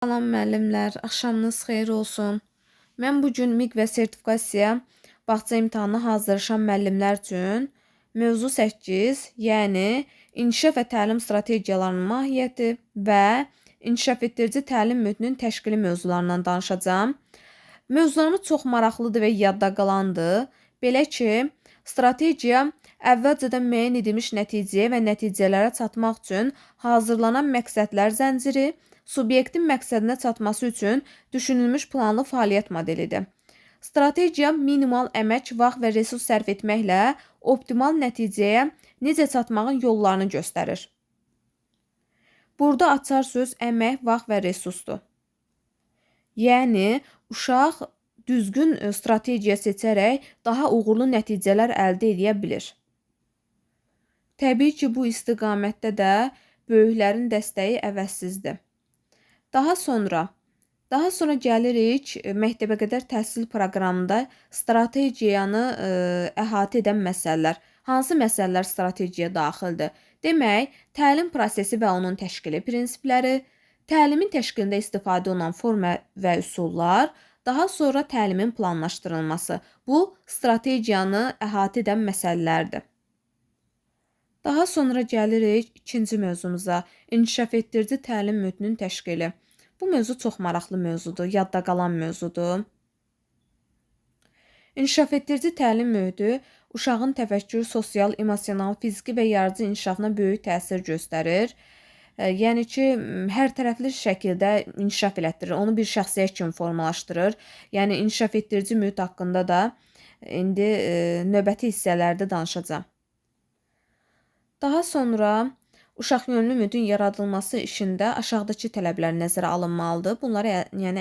Salam müəllimlər, axşamınız xeyir olsun. Mən bu gün MİQ və sertifikasiya bağça imtahanına hazırlaşan müəllimlər üçün mövzu 8, yəni inkişaf və təlim strategiyalarının mahiyyəti və inkişaf etdirici təlim mühitinin təşkili mövzularından danışacağam. Mövzularımız çox maraqlıdır və yadda qalandır. Belə ki, strategiya əvvəlcədən müəyyən edilmiş nəticəyə və nəticələrə çatmaq üçün hazırlanan məqsədlər zənciri, subyektin məqsədinə çatması üçün düşünülmüş planlı fəaliyyət modelidir. Strategiya minimal əmək, vaxt və resurs sərf etməklə optimal nəticəyə necə çatmağın yollarını göstərir. Burada açar söz əmək, vaxt və resursdur. Yəni, uşaq düzgün strategiya seçərək daha uğurlu nəticələr əldə edə bilir. Təbii ki, bu istiqamətdə də böyüklərin dəstəyi əvəzsizdir. Daha sonra gəlirik məktəbə qədər təhsil proqramında strategiyanı əhatə edən məsələlər. Hansı məsələlər strategiyaya daxildir? Demək, təlim prosesi və onun təşkili prinsipləri, təlimin təşkilində istifadə olunan forma və üsullar, daha sonra təlimin planlaşdırılması. Bu, strategiyanı əhatə edən məsələlərdir. Daha sonra gəlirik ikinci mövzumuza, inkişaf etdirici təlim mühitinin təşkili. Bu mövzu çox maraqlı mövzudur, yadda qalan mövzudur. İnkişaf etdirici təlim mühiti uşağın təfəkkür, sosial, emosional, fiziki və yaradıcı inkişafına böyük təsir göstərir. Yəni ki, hər tərəfli şəkildə inkişaf elətdirir, onu bir şəxsiyyət kimi formalaşdırır. Yəni, inkişaf etdirici mühit haqqında da indi növbəti hissələrdə danışacağam. Daha sonra uşaq yönlü mühitin yaradılması işində aşağıdakı tələblər nəzərə alınmalıdır. Bunları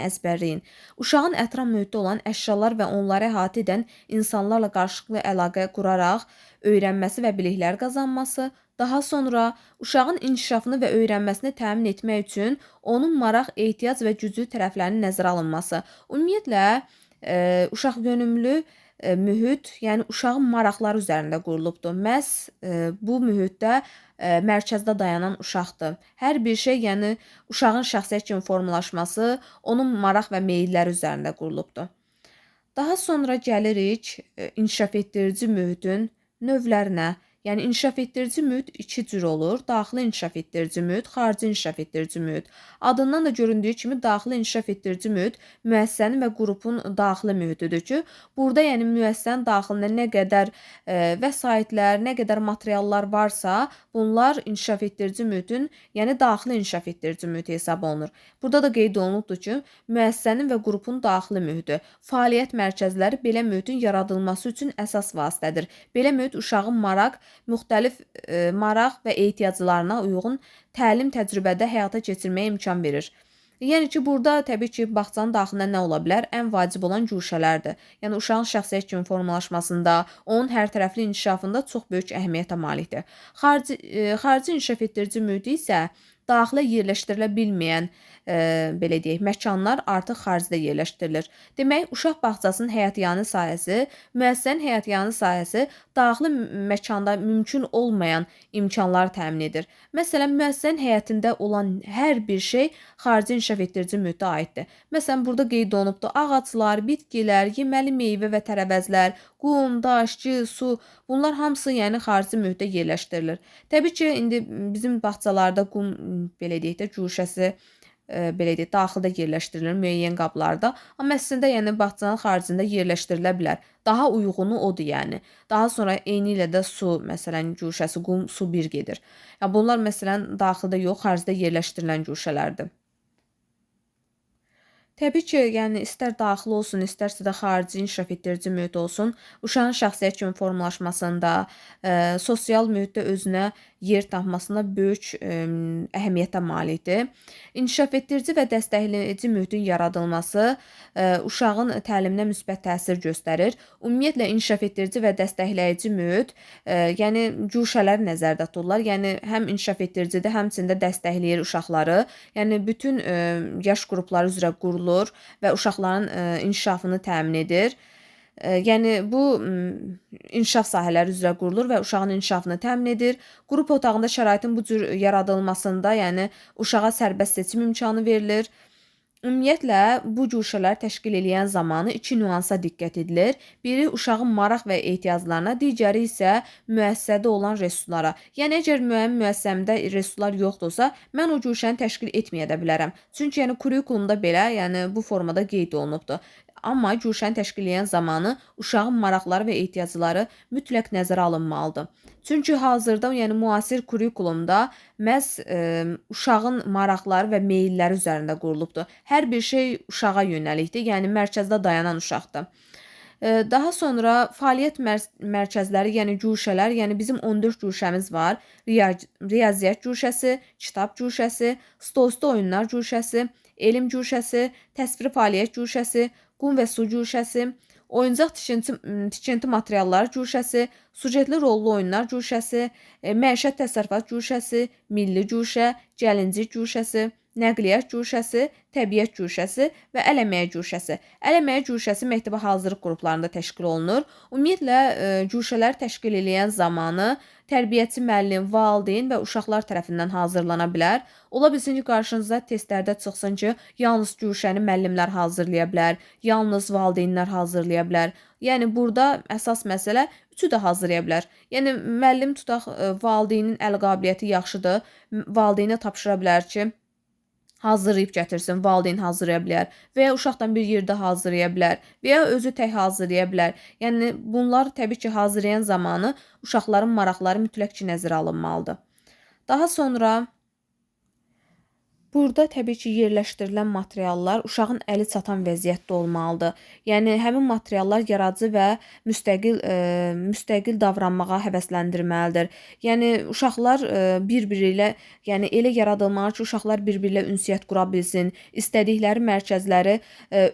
əzbərləyin. Uşağın ətraf mühitdə olan əşyalar və onları əhatə edən insanlarla qarşılıqlı əlaqə quraraq öyrənməsi və biliklər qazanması. Daha sonra uşağın inkişafını və öyrənməsini təmin etmək üçün onun maraq, ehtiyac və güclü tərəflərinin nəzərə alınması. Ümumiyyətlə, uşaq yönümlü mühit, yəni uşağın maraqları üzərində qurulubdur. Məhz bu mühitdə mərkəzdə dayanan uşaqdır. Hər bir şey, yəni uşağın şəxsiyyət kimi formalaşması, onun maraq və meyilləri üzərində qurulubdur. Daha sonra gəlirik inkişaf etdirici mühitin növlərinə. Yəni, inkişaf etdirici mühit iki cür olur. Daxili inkişaf etdirici mühit, xarici inkişaf etdirici mühit. Adından da göründüyü kimi, daxili inkişaf etdirici mühit müəssisənin və qrupun daxili mühitidir ki, burada yəni müəssisənin daxilində nə qədər vəsaitlər, nə qədər materiallar varsa, bunlar inkişaf etdirici mühitin, yəni daxili inkişaf etdirici mühit hesab olunur. Burada da qeyd olunubdur ki, müəssisənin və qrupun daxili mühiti, fəaliyyət mərkəzləri belə mühitin yaradılması üçün əsas vasitədir. Belə mühit uşağın müxtəlif maraq və ehtiyaclarına uyğun təlim təcrübədə həyata keçirməyə imkan verir. Yəni ki, burada təbii ki, bağçanın daxilində nə ola bilər? Ən vacib olan güşələrdir. Yəni, uşağın şəxsiyyət kimi formalaşmasında, onun hər tərəfli inkişafında çox böyük əhəmiyyətə malikdir. Xarici inkişaf etdirici mühiti isə daxilə yerləşdirilə bilməyən belə deyək, məkanlar artıq xaricdə yerləşdirilir. Demək, uşaq bağçasının həyatyanı sahəsi, müəssisənin həyatyanı sahəsi daxili məkanda mümkün olmayan imkanları təmin edir. Məsələn, müəssisənin həyətində olan hər bir şey xarici inkişaf etdirici mühitə aiddir. Məsələn, burada qeyd olunubdur, ağaclar, bitkilər, yeməli meyvə və tərəvəzlər, qum, daş, gil, su, bunlar hamısı yəni xarici mühitdə yerləşdirilir. Təbii ki, indi bizim bağçalarda qum, belə deyək də, güşəsi belə deyək, daxildə yerləşdirilir müəyyən qablarda. Amma əslində yəni bağçanın xaricində yerləşdirilə bilər. Daha uyğunu odur yəni. Daha sonra eyni ilə də su, məsələn, güşəsi, qum, su bir gedir. Yəni bunlar məsələn daxildə yox, xaricdə yerləşdirilən güşələrdir. Təbii ki, yəni istər daxili olsun, istərsə də xarici inkişaf etdirici mühit olsun, uşağın şəxsiyyət kimi formalaşmasında, sosial mühitdə özünə yer tapmasında böyük əhəmiyyətə malikdir. İnkişaf etdirici və dəstəkləyici mühitin yaradılması uşağın təliminə müsbət təsir göstərir. Ümumiyyətlə, inkişaf etdirici və dəstəkləyici mühit, yəni güşələri nəzərdə tutulurlar. Yəni, həm inkişaf edicidir, həmçində dəstəkləyir uşaqları. Yəni, bütün yaş qrupları üzrə qurulur və uşaqların inkişafını təmin edir. Yəni, bu inkişaf sahələri üzrə qurulur və uşağın inkişafını təmin edir. Qrup otağında şəraitin bu cür yaradılmasında, yəni uşağa sərbəst seçim imkanı verilir. Ümumiyyətlə, bu cuşalar təşkil edən zamanı iki nüansa diqqət edilir. Biri uşağın maraq və ehtiyaclarına, digəri isə müəssisədə olan resurslara. Yəni, əgər müəyyən müəssisəmdə resurslar yoxdursa, mən o cuşanı təşkil etməyə də bilərəm. Çünki yəni, kurikulumda belə, yəni bu formada qeyd olunubdur. Amma cuşanı təşkil edən zamanı uşağın maraqları və ehtiyacları mütləq nəzərə alınmalıdır. Çünki hazırda, yəni müasir kurikulumda məhz uşağın maraqları və meylləri üzərində qurulubdur. Hər bir şey uşağa yönəlikdir, yəni mərkəzdə dayanan uşaqdır. Daha sonra fəaliyyət mərkəzləri, yəni cuşələr, yəni bizim 14 cuşəmiz var. Riyaziyyat cuşəsi, kitab cuşəsi, stolüstü oyunlar cuşəsi, elm cuşəsi, təsviri fəaliyyət cuşəsi, qum və su cuşəsi, oyuncaq tikinti materialları cuşəsi, sujetli rollu oyunlar cuşəsi, məişət təsərrüfat cuşəsi, milli cuşə, gəlincik cuşəsi, nəqliyyat cuşəsi, təbiət cuşəsi və əl əməyi cuşəsi. Əl əməyi cuşəsi məktəbə hazırlıq qruplarında təşkil olunur. Ümumiyyətlə, cuşələr təşkil edən zamanı tərbiyəçi, müəllim, valideyn və uşaqlar tərəfindən hazırlana bilər. Ola bilsin ki, qarşınıza testlərdə çıxsın ki, yalnız cuşəni müəllimlər hazırlaya bilər, yalnız valideynlər hazırlaya bilər. Yəni, burada əsas məsələ üçü də hazırlaya bilər. Yəni, müəllim tutaq, valideynin əl qabiliyyəti yaxşıdır, valideynə tapşıra bilər ki, hazırlayıb gətirsin, valideyn hazırlaya bilər və ya uşaqdan bir yerdə hazırlaya bilər və ya özü tək hazırlaya bilər. Yəni, bunlar təbii ki, hazırlayan zamanı uşaqların maraqları mütləq ki, nəzərə alınmalıdır. Daha sonra burada təbii ki, yerləşdirilən materiallar uşağın əli çatan vəziyyətdə olmalıdır. Yəni, həmin materiallar yaradıcı və müstəqil davranmağa həvəsləndirməlidir. Yəni, uşaqlar bir-biri ilə, yəni elə yaradılmalıdır ki, uşaqlar bir-biri ilə ünsiyyət qura bilsin, istədikləri mərkəzləri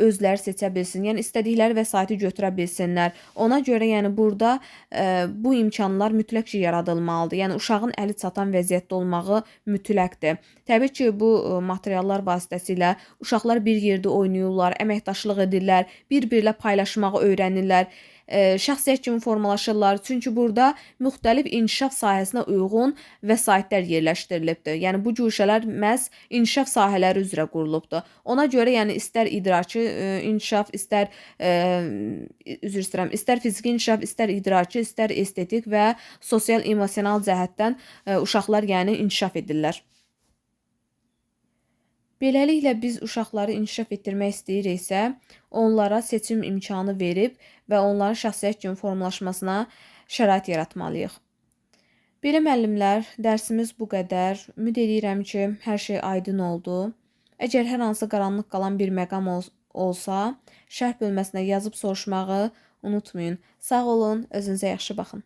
özləri seçə bilsin, yəni istədikləri vəsaiti götürə bilsinlər. Ona görə, yəni burada bu imkanlar mütləq ki, yaradılmalıdır. Yəni, uşağın əli çatan vəziyyətdə olmağı mütləqdir. Təbii ki, bu materiallar vasitəsilə uşaqlar bir yerdə oynayırlar, əməkdaşlıq edirlər, bir-biri ilə paylaşmağı öyrənirlər, şəxsiyyət kimi formalaşırlar. Çünki burada müxtəlif inkişaf sahəsinə uyğun vəsaitlər yerləşdirilibdir. Yəni, bu cuşələr məhz inkişaf sahələri üzrə qurulubdur. Ona görə, yəni, istər idraki inkişaf, istər fiziki inkişaf, istər idraki, istər estetik və sosial-emosional cəhətdən uşaqlar, yəni, inkişaf edirlər. Beləliklə, biz uşaqları inkişaf etdirmək istəyiriksə, onlara seçim imkanı verib və onların şəxsiyyət kimi formalaşmasına şərait yaratmalıyıq. Belə müəllimlər, dərsimiz bu qədər. Ümid edirəm ki, hər şey aydın oldu. Əgər hər hansı qaranlıq qalan bir məqam olsa, şərh bölməsinə yazıb soruşmağı unutmayın. Sağ olun, özünüzə yaxşı baxın.